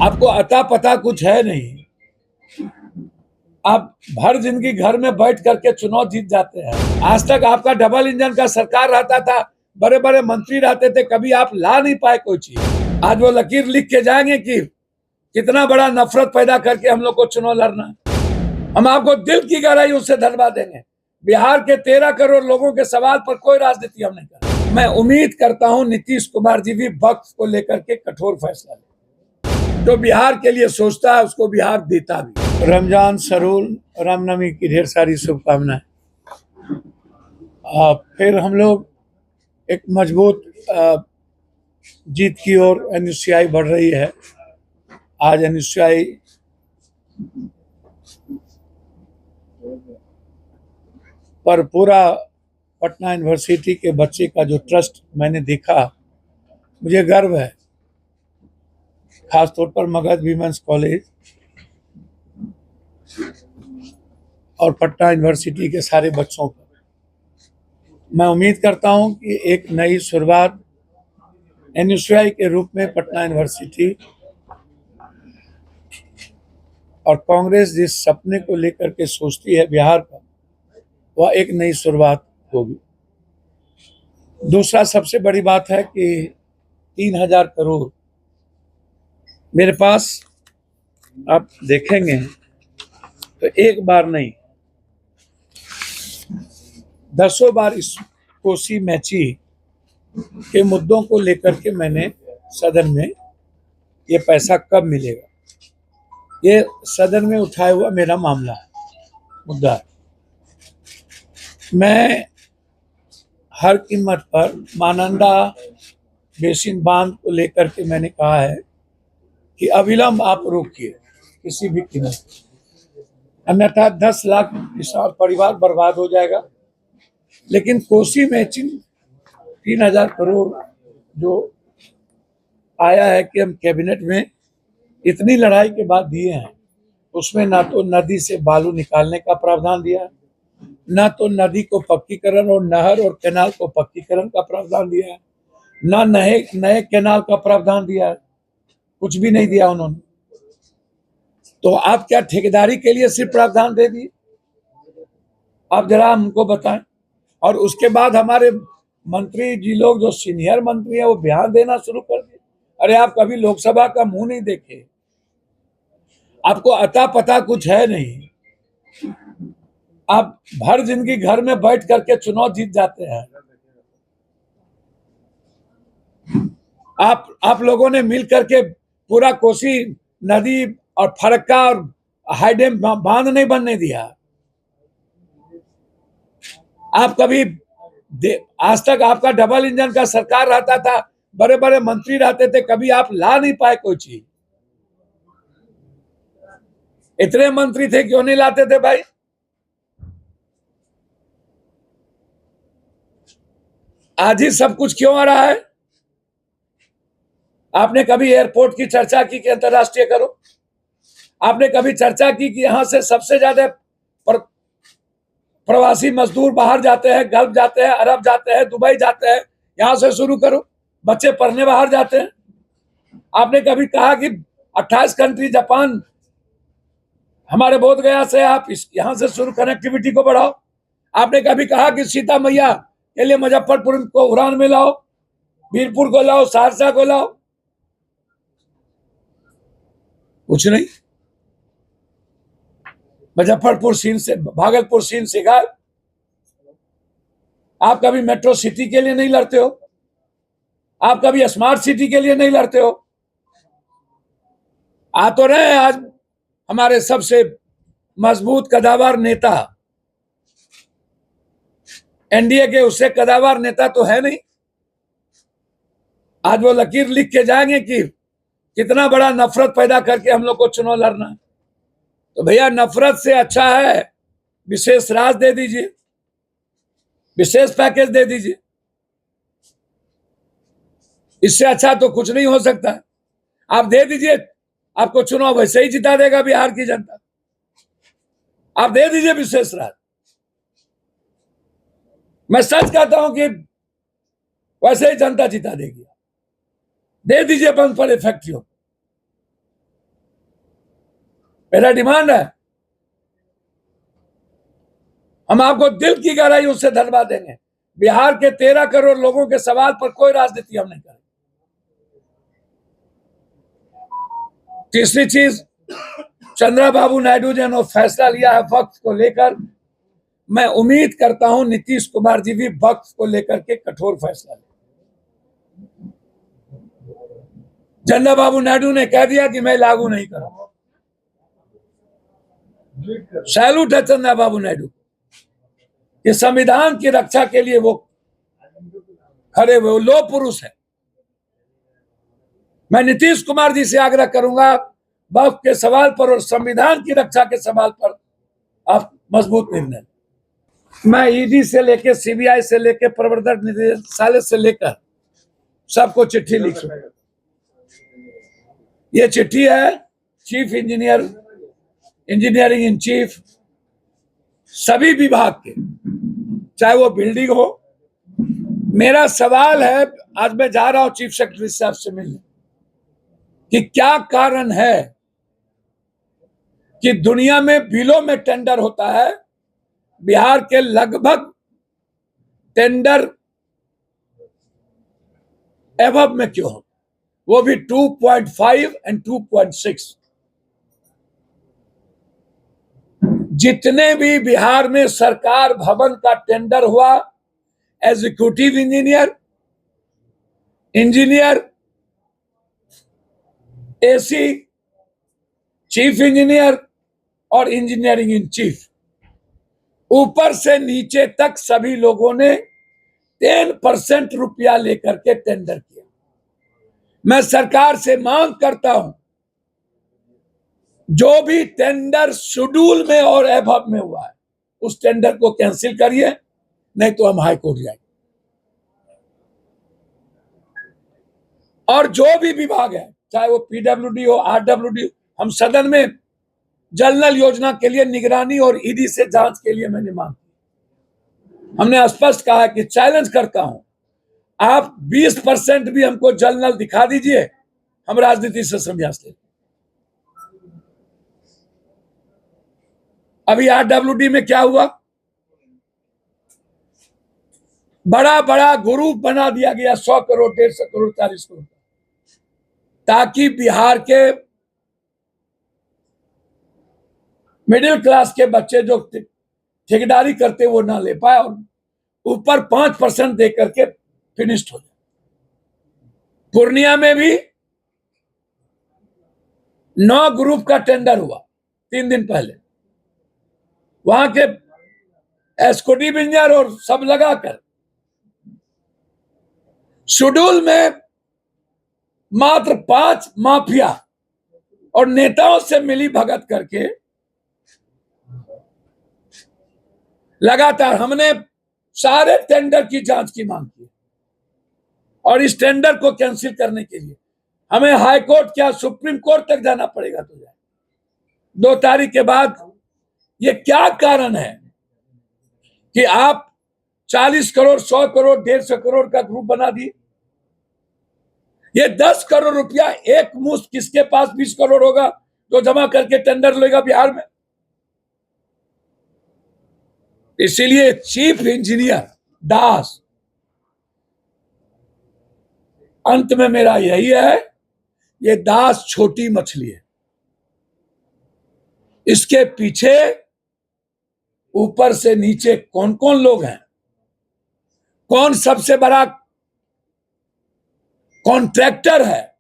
आपको अता पता कुछ है नहीं। आप भर जिंदगी घर में बैठ करके चुनाव जीत जाते हैं। आज तक आपका डबल इंजन का सरकार रहता था, बड़े बड़े मंत्री रहते थे, कभी आप ला नहीं पाए कोई चीज। आज वो लकीर लिख के जाएंगे कि कितना बड़ा नफरत पैदा करके हम लोग को चुनाव लड़ना। हम आपको दिल की गहराई उससे धन्यवाद देंगे। बिहार के 13 करोड़ लोगों के सवाल पर कोई राजनीति हम नहीं कर। मैं उम्मीद करता हूं नीतीश कुमार जी भी वक्त को लेकर के कठोर फैसला ले। जो बिहार के लिए सोचता है उसको बिहार देता भी। रमजान सरूल रामनवमी की ढेर सारी शुभकामनाएं। फिर हम लोग एक मजबूत जीत की ओर एनएसयूआई बढ़ रही है। आज एनएसयूआई पर पूरा पटना यूनिवर्सिटी के बच्चे का जो ट्रस्ट मैंने देखा, मुझे गर्व है, खासतौर पर मगध वीमेंस कॉलेज और पटना यूनिवर्सिटी के सारे बच्चों पर। मैं उम्मीद करता हूं कि एक नई शुरुआत एनएसयूआई के रूप में पटना यूनिवर्सिटी और कांग्रेस जिस सपने को लेकर के सोचती है बिहार का, वह एक नई शुरुआत होगी। दूसरा सबसे बड़ी बात है कि 3000 करोड़ मेरे पास आप देखेंगे तो एक बार नहीं, दसों बार इस कोसी मैची के मुद्दों को लेकर के मैंने सदन में ये पैसा कब मिलेगा, ये सदन में उठाया हुआ मेरा मामला है, मुद्दा है। मैं हर कीमत पर महानंदा बेसिन बांध को लेकर के मैंने कहा है कि अविलंब आप रोकिए किसी भी कीमत, अन्यथा 10 लाख किसान परिवार बर्बाद हो जाएगा। लेकिन कोसी मैचिंग 3000 करोड़ जो आया है कि हम कैबिनेट में इतनी लड़ाई के बाद दिए हैं, उसमें ना तो नदी से बालू निकालने का प्रावधान दिया है, ना तो नदी को पक्कीकरण और नहर और कैनाल को पक्कीकरण का प्रावधान दिया है, ना नए कैनाल का प्रावधान दिया है, कुछ भी नहीं दिया उन्होंने। तो आप क्या ठेकेदारी के लिए सिर्फ प्रावधान दे दिए? आप जरा हमको बताएं। और उसके बाद हमारे मंत्री जी लोग जो सीनियर मंत्री हैं वो बयान देना शुरू कर दिए। अरे आप कभी लोकसभा का मुंह नहीं देखे, आपको अता पता कुछ है नहीं। आप भर जिंदगी घर में बैठ करके चुनाव जीत जाते हैं। आप लोगों ने मिल करके पूरा कोसी नदी और फरक्का और हाई डैम बांध नहीं बनने दिया। आप कभी आज तक आपका डबल इंजन का सरकार रहता था, बड़े बड़े मंत्री रहते थे, कभी आप ला नहीं पाए कोई चीज। इतने मंत्री थे, क्यों नहीं लाते थे भाई? आज ही सब कुछ क्यों आ रहा है? आपने कभी एयरपोर्ट की चर्चा की कि अंतरराष्ट्रीय करो? आपने कभी चर्चा की कि यहां से सबसे ज्यादा प्रवासी मजदूर बाहर जाते हैं, गल्फ जाते हैं, अरब जाते हैं, दुबई जाते हैं, यहां से शुरू करो। बच्चे पढ़ने बाहर जाते हैं। आपने कभी कहा कि 28 कंट्री, जापान, हमारे बोध गया से आप यहां से शुरू कनेक्टिविटी को बढ़ाओ? आपने कभी कहा कि सीता मैया के लिए मुजफ्फरपुर को उड़ान में लाओ, वीरपुर को लाओ, सहरसा को लाओ? कुछ नहीं। मुजफ्फरपुर सीन से, भागलपुर सीन से गायब। आप कभी मेट्रो सिटी के लिए नहीं लड़ते हो? आप कभी स्मार्ट सिटी के लिए नहीं लड़ते हो? आ तो रहे हैं आज हमारे सबसे मजबूत कदावर नेता, एनडीए के, उससे कदावर नेता तो है नहीं। आज वो लकीर लिख के जाएंगे कि कितना बड़ा नफरत पैदा करके हम लोग को चुनाव लड़ना है। तो भैया नफरत से अच्छा है विशेष राज दे दीजिए, विशेष पैकेज दे दीजिए। इससे अच्छा तो कुछ नहीं हो सकता। आप दे दीजिए, आपको चुनाव वैसे ही जिता देगा बिहार की जनता। आप दे दीजिए विशेष राज। मैं सच कहता हूं कि वैसे ही जनता जिता देगी। दे दीजिए बंद पड़े फैक्ट्रियों। मेरा डिमांड है, हम आपको दिल की गहराइयों से धन्यवाद देंगे। बिहार के 13 करोड़ लोगों के सवाल पर कोई राजनीति हम नहीं करेंगे। तीसरी चीज, चंद्रबाबू नायडू जी ने फैसला लिया है वक्फ को लेकर। मैं उम्मीद करता हूं नीतीश कुमार जी भी वक्फ को लेकर के कठोर फैसला लें। चंद्रबाबू नायडू ने कह दिया कि मैं लागू नहीं करूंगा। सैल्यूट है चंद्रबाबू नायडू कि संविधान की रक्षा के लिए वो खड़े हुए, वो लौह पुरुष है। मैं नीतीश कुमार जी से आग्रह करूंगा, वक्फ के सवाल पर और संविधान की रक्षा के सवाल पर आप मजबूत निर्णय। मैं ईडी से लेकर सीबीआई से लेकर प्रवर्तन निदेशालय से लेकर सबको चिट्ठी लिख चुका। ये चिट्ठी है चीफ इंजीनियरिंग इन चीफ सभी विभाग के, चाहे वो बिल्डिंग हो। मेरा सवाल है, आज मैं जा रहा हूं चीफ सेक्रेटरी साहब से मिलने, कि क्या कारण है कि दुनिया में बिलों में टेंडर होता है, बिहार के लगभग टेंडर एवब में क्यों हो, वो भी 2.5 और 2.6। जितने भी बिहार में सरकार भवन का टेंडर हुआ, executive engineer, AC, chief engineer और इंजीनियरिंग इन चीफ, ऊपर से नीचे तक सभी लोगों ने 10% रुपया लेकर के टेंडर किया। मैं सरकार से मांग करता हूं, जो भी टेंडर शेड्यूल में और एबव में हुआ है उस टेंडर को कैंसिल करिए, नहीं तो हम हाई कोर्ट जाएंगे। और जो भी विभाग है, चाहे वो पीडब्ल्यूडी हो, आरडब्ल्यूडी हो, हम सदन में जल नल योजना के लिए निगरानी और ईडी से जांच के लिए मैंने मांग की। हमने स्पष्ट कहा कि चैलेंज करता हूं, आप 20% भी हमको जल नल दिखा दीजिए, हम राजनीति से संन्यास लेंगे। अभी आरडब्ल्यूडी में क्या हुआ, बड़ा बड़ा ग्रुप बना दिया गया, 100 करोड़, 150 करोड़, 40 करोड़, ताकि बिहार के मिडिल क्लास के बच्चे जो ठेकेदारी करते वो ना ले पाए और ऊपर 5% दे करके फिनिश्ड हो जाए। पूर्णिया में भी 9 ग्रुप का टेंडर हुआ 3 दिन पहले, वहां के एस्कोटिव इंजीनियर और सब लगाकर शेड्यूल में मात्र 5 माफिया और नेताओं से मिली भगत करके लगातार हमने सारे टेंडर की जांच की मांग की, और इस टेंडर को कैंसिल करने के लिए हमें हाई कोर्ट क्या सुप्रीम कोर्ट तक जाना पड़ेगा। तो जाए 2 तारीख के बाद। ये क्या कारण है कि आप 40 करोड़, 100 करोड़, 150 करोड़ का ग्रुप बना दिए? ये 10 करोड़ रुपया एक मुश्त किसके पास 20 करोड़ होगा जो जमा करके टेंडर लेगा बिहार में? इसीलिए चीफ इंजीनियर दास, अंत में मेरा यही है, ये दास छोटी मछली है, इसके पीछे ऊपर से नीचे कौन कौन लोग हैं, कौन सबसे बड़ा कॉन्ट्रैक्टर है,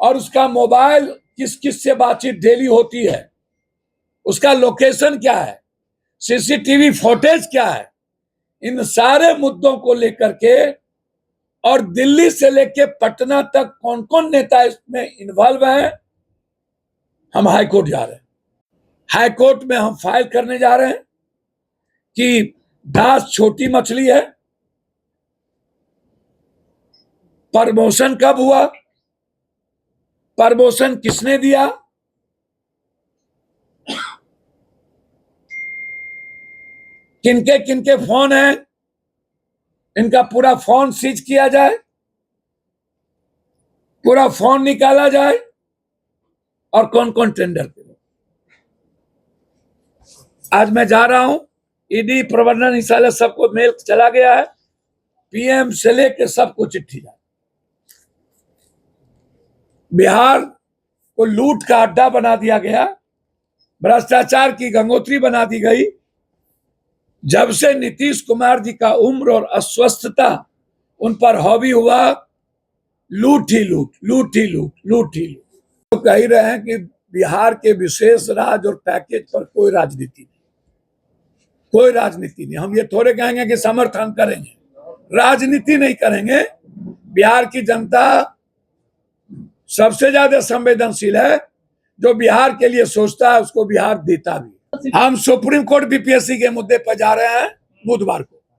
और उसका मोबाइल किस किस से बातचीत डेली होती है, उसका लोकेशन क्या है, सीसीटीवी फुटेज क्या है, इन सारे मुद्दों को लेकर के, और दिल्ली से लेकर पटना तक कौन कौन नेता इसमें इन्वॉल्व हैं, हम हाई कोर्ट जा रहे हैं। हाई कोर्ट में हम फाइल करने जा रहे हैं कि दास छोटी मछली है, प्रमोशन कब हुआ, प्रमोशन किसने दिया, किनके किनके फोन हैं, इनका पूरा फोन सीज किया जाए, पूरा फोन निकाला जाए, और कौन कौन टेंडर पे। आज मैं जा रहा हूं, ईडी प्रवर्तन निदेशालय सबको मेल चला गया है, पीएम से लेके सबको चिट्ठी जा, बिहार को लूट का अड्डा बना दिया गया, भ्रष्टाचार की गंगोत्री बना दी गई। जब से नीतीश कुमार जी का उम्र और अस्वस्थता उन पर हावी हुआ, लूट ही लूट, लूट ही लूट, लूट ही लूट। तो कह ही रहे हैं कि बिहार के विशेष राज और पैकेज पर कोई राजनीति नहीं, कोई राजनीति नहीं। हम ये थोड़े कहेंगे कि समर्थन करेंगे, राजनीति नहीं करेंगे। बिहार की जनता सबसे ज्यादा संवेदनशील है, जो बिहार के लिए सोचता है उसको बिहार देता भी। हम सुप्रीम कोर्ट बीपीएससी के मुद्दे पर जा रहे हैं बुधवार को।